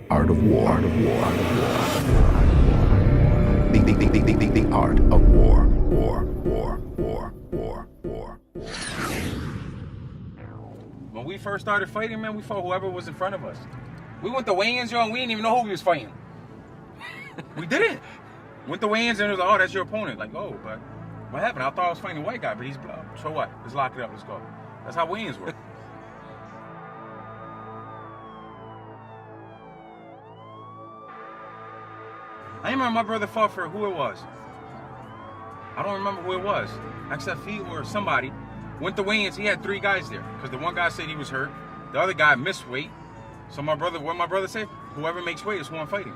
Art of war. Art of war. The art of war. War. When we first started fighting, man, we fought whoever was in front of us. We went to weigh-ins, yo, and we didn't even know who we was fighting. We didn't. Went to weigh-ins and it was like, oh, that's your opponent. Like, oh, but what happened? I thought I was fighting a white guy, but he's black. So what? Let's lock it up. Let's go. That's how weigh-ins work. I remember my brother fought for who it was. I don't remember who it was. Except he or somebody went to weigh-ins. He had 3 guys there because the one guy said he was hurt. The other guy missed weight. So my brother, what my brother said, whoever makes weight is who I'm fighting.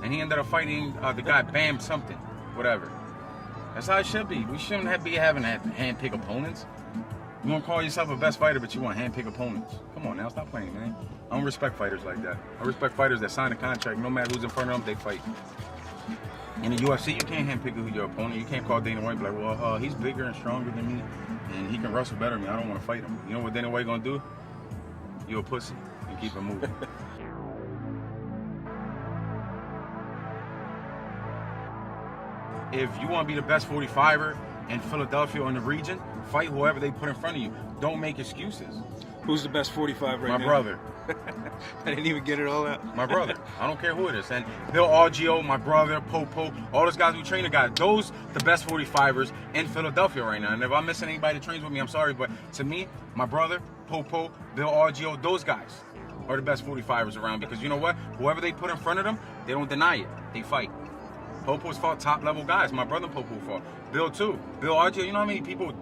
And he ended up fighting the guy Bam something, whatever. That's how it should be. We shouldn't be having to hand-pick opponents. You want to call yourself a best fighter, but you want to hand-pick opponents. Come on now, stop playing, man. I don't respect fighters like that. I respect fighters that sign a contract. No matter who's in front of them, they fight. In the UFC, you can't handpick who your opponent. You can't call Dana White and be like, well, he's bigger and stronger than me, and he can wrestle better than me. I don't want to fight him. You know what Dana White gonna do? You a pussy and keep it moving. If you want to be the best 45er in Philadelphia or in the region, fight whoever they put in front of you. Don't make excuses. Who's the best 45 right now? My brother. I didn't even get it all out. My brother. I don't care who it is. And Bill Argio, my brother, Popo, all those guys who train the guys, those the best 45ers in Philadelphia right now. And if I'm missing anybody that trains with me, I'm sorry. But to me, my brother, Popo, Bill Argio, those guys are the best 45ers around because you know what? Whoever they put in front of them, they don't deny it. They fight. Popo's fought top level guys. My brother Popo fought. Bill too. Bill Argio, you know how many people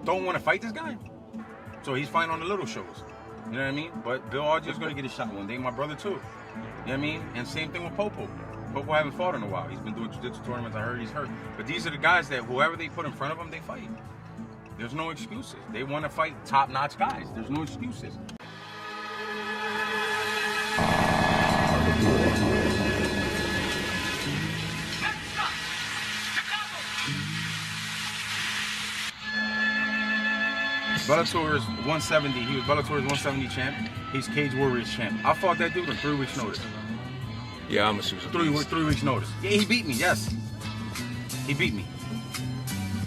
don't want to fight this guy? So he's fighting on the little shows. You know what I mean? But Bill Argio's going to get a shot one day. My brother too. You know what I mean? And same thing with Popo. Popo haven't fought in a while. He's been doing jiu-jitsu tournaments. I heard he's hurt. But these are the guys that whoever they put in front of them, they fight. There's no excuses. They want to fight top-notch guys. There's no excuses. Bellator is 170. He was Bellator's 170 champ. He's Cage Warriors champ. I fought that dude in 3 weeks' notice. Yeah, I'm assuming. 3 weeks' notice. Yeah, he beat me. Yes, he beat me.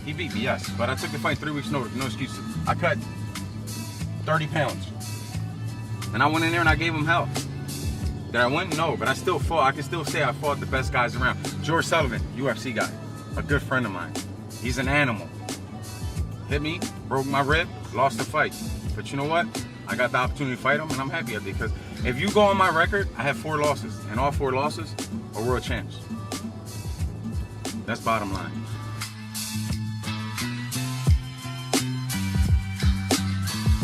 He beat me. Yes, but I took the fight 3 weeks' notice. No excuses. I cut 30 pounds, and I went in there and I gave him hell. Did I win? No, but I still fought. I can still say I fought the best guys around. George Sullivan, UFC guy, a good friend of mine. He's an animal. Hit me, broke my rib, lost the fight. But you know what? I got the opportunity to fight him, and I'm happy I did. Because if you go on my record, I have 4 losses, and all 4 losses are world champs. That's bottom line.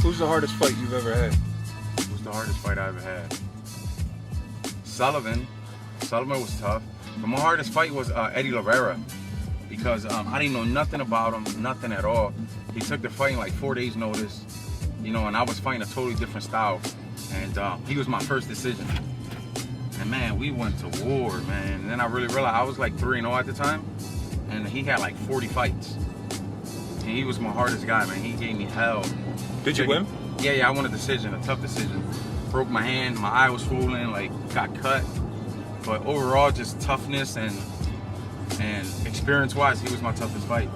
Who's the hardest fight you've ever had? Who's the hardest fight I ever had? Sullivan. Sullivan was tough. But my hardest fight was Eddie Rivera. Because I didn't know nothing about him, nothing at all. He took the fight in like 4 days' notice, you know, and I was fighting a totally different style. And he was my first decision. And man, we went to war, man. And then I really realized I was like 3-0 at the time, and he had like 40 fights. And he was my hardest guy, man. He gave me hell. Did you win? Yeah, I won a decision, a tough decision. Broke my hand, my eye was swollen, like got cut. But overall, just toughness and experience-wise, he was my toughest fight.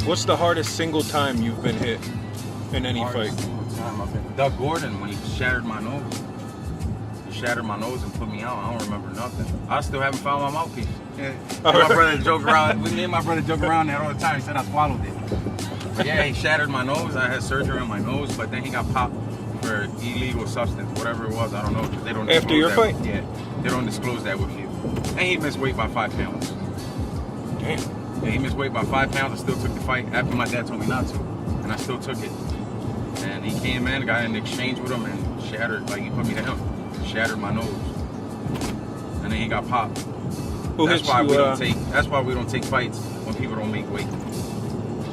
What's the hardest single time you've been hit in any fight? Time I've been Doug Gordon, when he shattered my nose. He shattered my nose and put me out. I don't remember nothing. I still haven't found my mouthpiece. Yeah. My brother joke around. Me and my brother joke around that all the time. He said I swallowed it. But yeah, he shattered my nose. I had surgery on my nose, but then he got popped for illegal substance, whatever it was. I don't know, because they don't. After your fight? Yeah, they don't disclose that with you. And he missed weight by 5 pounds. Damn. Yeah, he missed weight by 5 pounds. I still took the fight after my dad told me not to, and I still took it. And he came in, got in exchange with him, and shattered, like he put me to him, shattered my nose, and then he got popped. That's why we don't take fights when people don't make weight.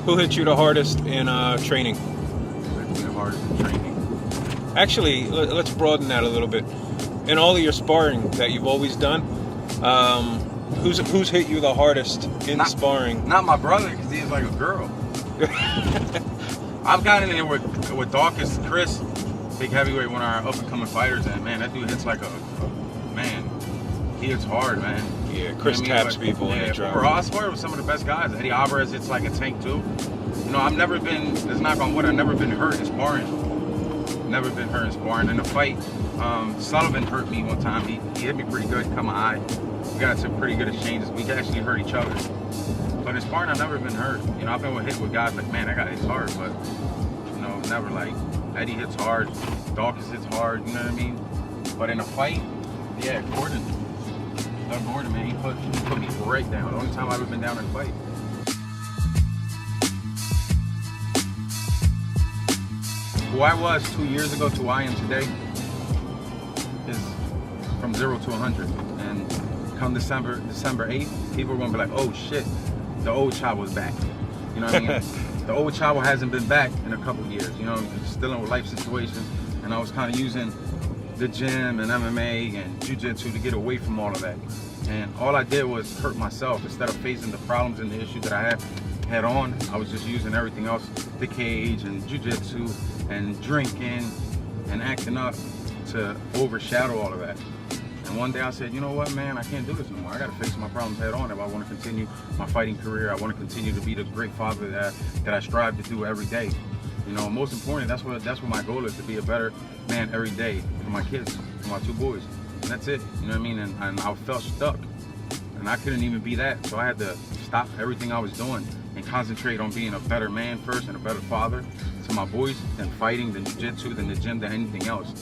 Who hit you the hardest in training? Who hit me the hardest in training? Actually, let's broaden that a little bit. In all of your sparring that you've always done, who's hit you the hardest in sparring? Not my brother, because he's like a girl. I've gotten in there with Dawkins, Chris, big heavyweight, one of our up and coming fighters, and man, that dude hits like a man. He hits hard, man. Yeah, Chris taps people in the drop. Overall, I swear, with some of the best guys. Eddie Alvarez hits like a tank too. You know, I've never been, let's knock on wood, I've never been hurt in sparring. Never been hurt in sparring. In a fight, Sullivan hurt me one time. He hit me pretty good, cut my eye. We got some pretty good exchanges. We actually hurt each other. But in sparring, I've never been hurt. You know, I've been hit with guys like, man, that guy hits hard, but, you know, never like, Eddie hits hard, Dawkins hits hard, you know what I mean? But in a fight, yeah, Gordon, man, he put me right down. The only time I've ever been down in a fight. Who I was 2 years ago to who I am today is from 0 to 100. And come December 8th, people are gonna be like, oh shit, the old Chavo's back. You know what I mean? The old Chavo hasn't been back in a couple years, you know, still in a life situation. And I was kind of using the gym and MMA and jiu-jitsu to get away from all of that. And all I did was hurt myself. Instead of facing the problems and the issues that I had head on, I was just using everything else, the cage and jiu-jitsu and drinking and acting up to overshadow all of that. And one day I said, you know what, man, I can't do this anymore. I got to face my problems head on if I want to continue my fighting career. I want to continue to be the great father that I strive to do every day. You know, most importantly, that's what my goal is, to be a better man every day for my kids, for my two boys. And that's it, you know what I mean? And I felt stuck. And I couldn't even be that. So I had to stop everything I was doing and concentrate on being a better man first and a better father to my boys than fighting, than jiu-jitsu, than the gym, than anything else.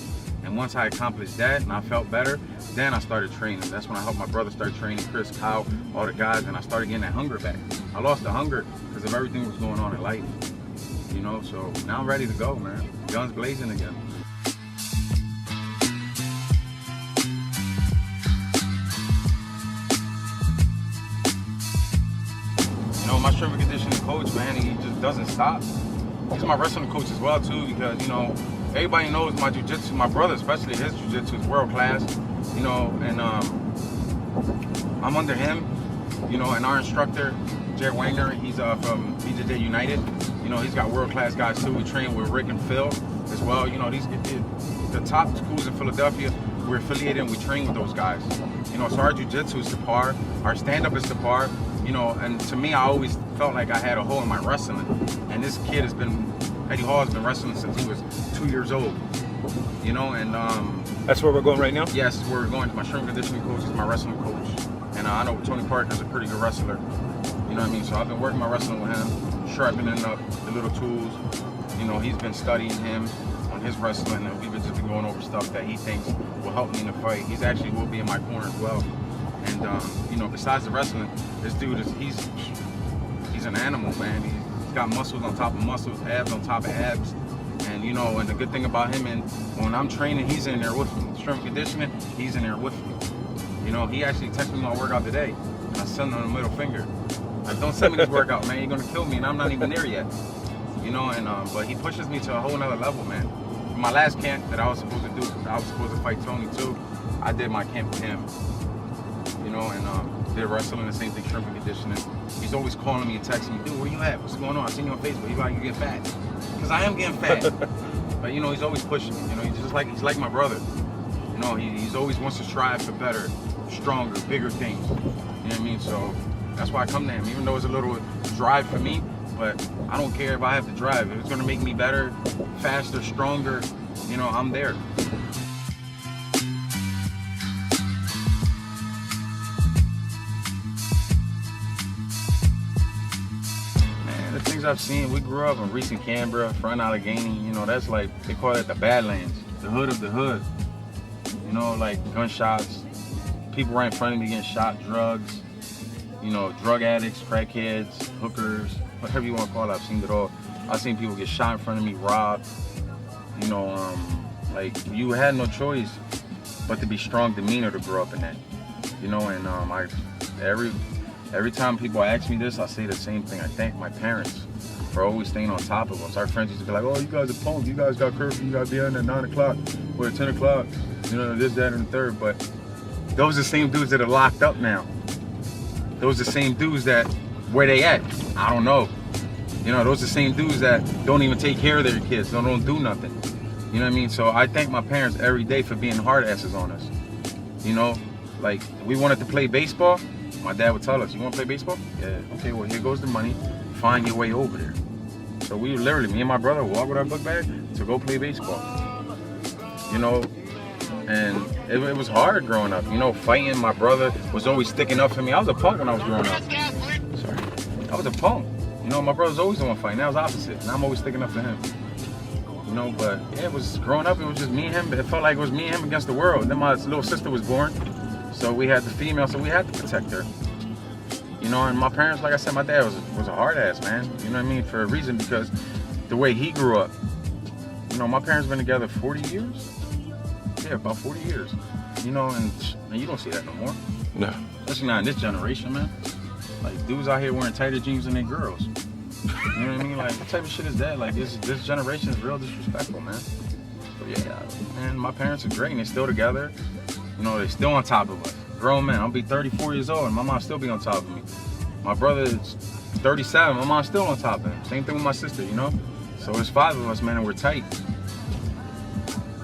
And once I accomplished that and I felt better, then I started training. That's when I helped my brother start training, Chris, Kyle, all the guys, and I started getting that hunger back. I lost the hunger because of everything that was going on in life. You know, so now I'm ready to go, man. Guns blazing again. You know, my strength and conditioning coach, man, he just doesn't stop. He's my wrestling coach as well, too, because, you know, everybody knows my jiu-jitsu, my brother especially, his jiu-jitsu is world class, you know, and I'm under him, you know, and our instructor, Jay Wagner, he's from BJJ United. You know, he's got world class guys too. We train with Rick and Phil as well. You know, the top schools in Philadelphia, we're affiliated and we train with those guys. You know, so our jiu-jitsu is to par, our stand-up is to par, you know, and to me, I always felt like I had a hole in my wrestling. And this kid Eddie Hall has been wrestling since he was 2 years old, you know, and that's where we're going right now? Yes, we're going to my strength and conditioning coach, is my wrestling coach. And I know Tony Parker's a pretty good wrestler, you know what I mean? So I've been working my wrestling with him, sharpening up the little tools. You know, he's been studying him on his wrestling, and we've just been going over stuff that he thinks will help me in the fight. He's actually will be in my corner as well. And, you know, besides the wrestling, this dude he's an animal, man. He's got muscles on top of muscles, abs on top of abs. And, you know, and the good thing about him, and when I'm training, he's in there with me. Strength conditioning, he's in there with me. You know, he actually texted me my workout today, and I sent him a middle finger. Like, don't send me this workout, man. You're gonna kill me, and I'm not even there yet. You know, and but he pushes me to a whole nother level, man. For my last camp that I was supposed to do, I was supposed to fight Tony too. I did my camp with him. You know, and did wrestling, the same thing, strength and conditioning. He's always calling me and texting me, dude, where you at? What's going on? I seen you on Facebook. He's like, you get fat. Because I am getting fat. But, you know, he's always pushing me. You know, he's like my brother. You know, he's always wants to strive for better, stronger, bigger things. You know what I mean? So that's why I come to him, even though it's a little drive for me, but I don't care if I have to drive. If it's gonna make me better, faster, stronger, you know, I'm there. Man, the things I've seen, we grew up in recent Canberra, front Allegheny, you know, that's like, they call it the Badlands, the hood of the hood. You know, like gunshots, people right in front of me getting shot, drugs, you know, drug addicts, crackheads, hookers, whatever you want to call it, I've seen it all. I've seen people get shot in front of me, robbed, you know, like you had no choice but to be strong demeanor to grow up in that, you know, and every time people ask me this, I say the same thing. I thank my parents for always staying on top of us. Our friends used to be like, oh, you guys are punks, you guys got curfew, you gotta be on at 9 o'clock or at 10 o'clock, you know, this, that, and the third, but those are the same dudes that are locked up now. Those are the same dudes that, where they at? I don't know. You know, those are the same dudes that don't even take care of their kids, don't do nothing. You know what I mean? So I thank my parents every day for being hard asses on us. You know, like we wanted to play baseball. My dad would tell us, you want to play baseball? Yeah, okay, well, here goes the money. Find your way over there. So we literally, me and my brother, walk with our book bag to go play baseball. You know, and it was hard growing up. You know, fighting. My brother was always sticking up for me. I was a punk when I was growing up. Sorry. I was a punk. You know, my brother's always the one fighting. That was opposite. And I'm always sticking up for him. You know, but yeah, it was growing up, it was just me and him. It felt like it was me and him against the world. Then my little sister was born. So we had the female, so we had to protect her. You know, and my parents, like I said, my dad was a hard ass, man. You know what I mean? For a reason, because the way he grew up. You know, my parents been together 40 years. Yeah, about 40 years. You know, and you don't see that no more. No. Especially not in this generation, man. Like, dudes out here wearing tighter jeans than they girls. You know what I mean? Like, what type of shit is that? Like, this generation is real disrespectful, man. But yeah, man, my parents are great and they're still together. You know, they're still on top of us. Grown men. I'll be 34 years old and my mom still be on top of me. My brother is 37. My mom's still on top of him. Same thing with my sister, you know? So there's 5 of us, man, and we're tight.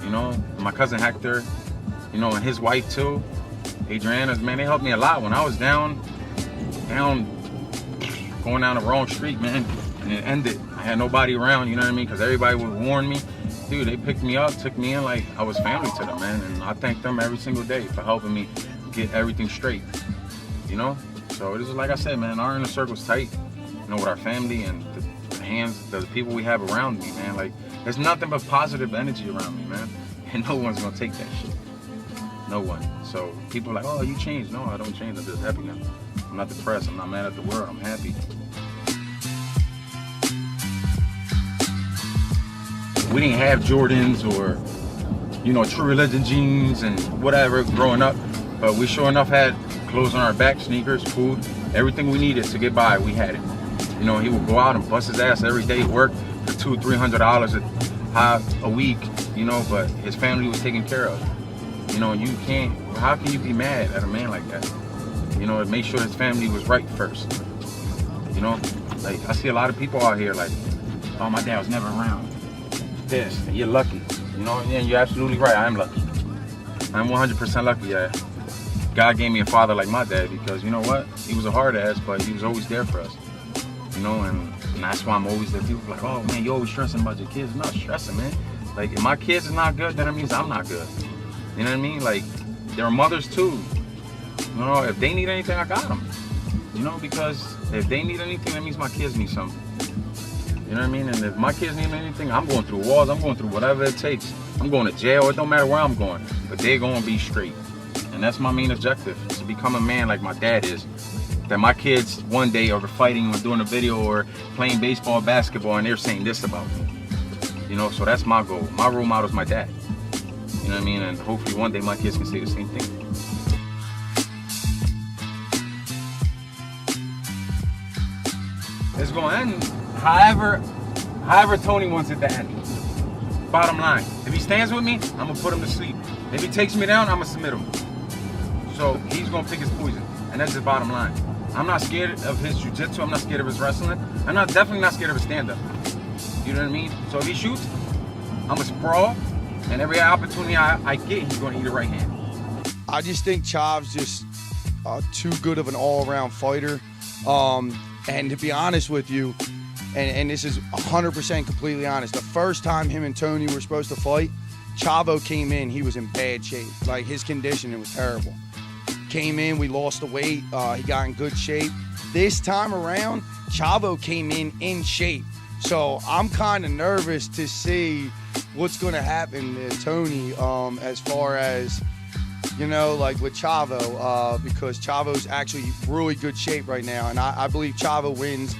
You know, my cousin Hector, you know, and his wife too. Adriana's, man, they helped me a lot when I was down, going down the wrong street, man, and it ended. I had nobody around, you know what I mean? Because everybody would warn me. Dude, they picked me up, took me in like I was family to them, man. And I thank them every single day for helping me get everything straight, you know? So this is like I said, man, our inner circle's tight, you know, with our family and the people we have around me, man. Like, there's nothing but positive energy around me, man. And no one's gonna take that shit. No one. So people are like, oh, you changed. No, I don't change. I'm just happy now. I'm not depressed. I'm not mad at the world. I'm happy. We didn't have Jordans or, you know, True Religion jeans and whatever growing up, but we sure enough had clothes on our back, sneakers, food, everything we needed to get by, we had it. You know, he would go out and bust his ass every day, work for $200-$300 a week, you know, but his family was taken care of. You know, you can't, how can you be mad at a man like that? You know, make sure his family was right first. You know, like, I see a lot of people out here like, oh, my dad was never around. This, and you're lucky. You know, and you're absolutely right, I am lucky. I'm 100% lucky, yeah. God gave me a father like my dad because, you know what? He was a hard ass, but he was always there for us. You know, and that's why I'm always there. People like, oh man, you always stressing about your kids. I'm not stressing, man. Like, if my kids is not good, then that means I'm not good. You know what I mean? Like, they're mothers too. You know, if they need anything, I got them. You know, because if they need anything, that means my kids need something. You know what I mean? And if my kids need anything, I'm going through walls. I'm going through whatever it takes. I'm going to jail. It don't matter where I'm going. But they're going to be straight. And that's my main objective, to become a man like my dad is. That my kids one day are fighting or doing a video or playing baseball, basketball, and they're saying this about me. You know, so that's my goal. My role model is my dad. You know what I mean? And hopefully one day my kids can say the same thing. It's going to end however Tony wants it to end. Bottom line, if he stands with me, I'm going to put him to sleep. If he takes me down, I'm going to submit him. So he's going to pick his poison. And that's the bottom line. I'm not scared of his jiu-jitsu. I'm not scared of his wrestling. I'm definitely not scared of his stand-up. You know what I mean? So if he shoots, I'm a sprawl. And every opportunity I get, he's going to eat a right hand. I just think Chav's just too good of an all-around fighter. And to be honest with you, and this is 100% completely honest, the first time him and Tony were supposed to fight, Chavo came in, he was in bad shape. Like, his conditioning was terrible. Came in, we lost the weight, he got in good shape. This time around, Chavo came in shape. So I'm kind of nervous to see what's going to happen to Tony as far as, you know, like with Chavo, because Chavo's actually really good shape right now. And I believe Chavo wins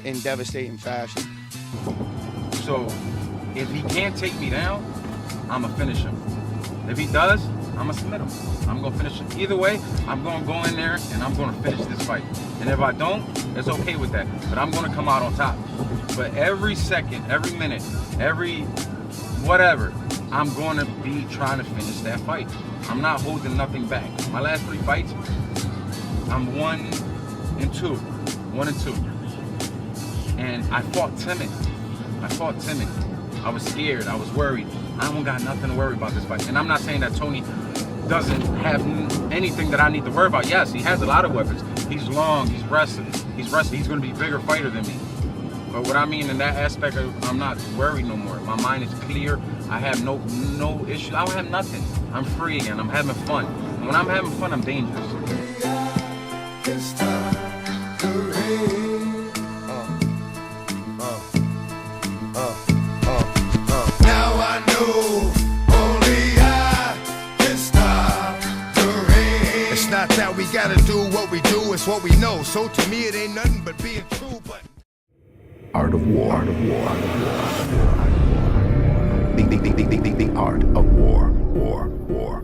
in devastating fashion. So if he can't take me down, I'm going to finish him. If he does, I'm going to submit him. I'm going to finish him. Either way, I'm going to go in there and I'm going to finish this fight. And if I don't, it's okay with that. But I'm going to come out on top. But every second, every minute, every whatever, I'm going to be trying to finish that fight. I'm not holding nothing back. My last 3 fights, I'm 1-2. 1-2. And I fought timid. I was scared. I was worried. I don't got nothing to worry about this fight. And I'm not saying that Tony doesn't have anything that I need to worry about. Yes, he has a lot of weapons. He's long. He's wrestling. He's going to be a bigger fighter than me. But what I mean in that aspect, I'm not worried no more. My mind is clear. I have no issue. I don't have nothing. I'm free again. I'm having fun. And when I'm having fun, I'm dangerous. Now I know only I can stop the rain. It's not that we gotta do what we do, it's what we know. So to me it ain't nothing but being true, but Art of war. Art of war. The art of war. War.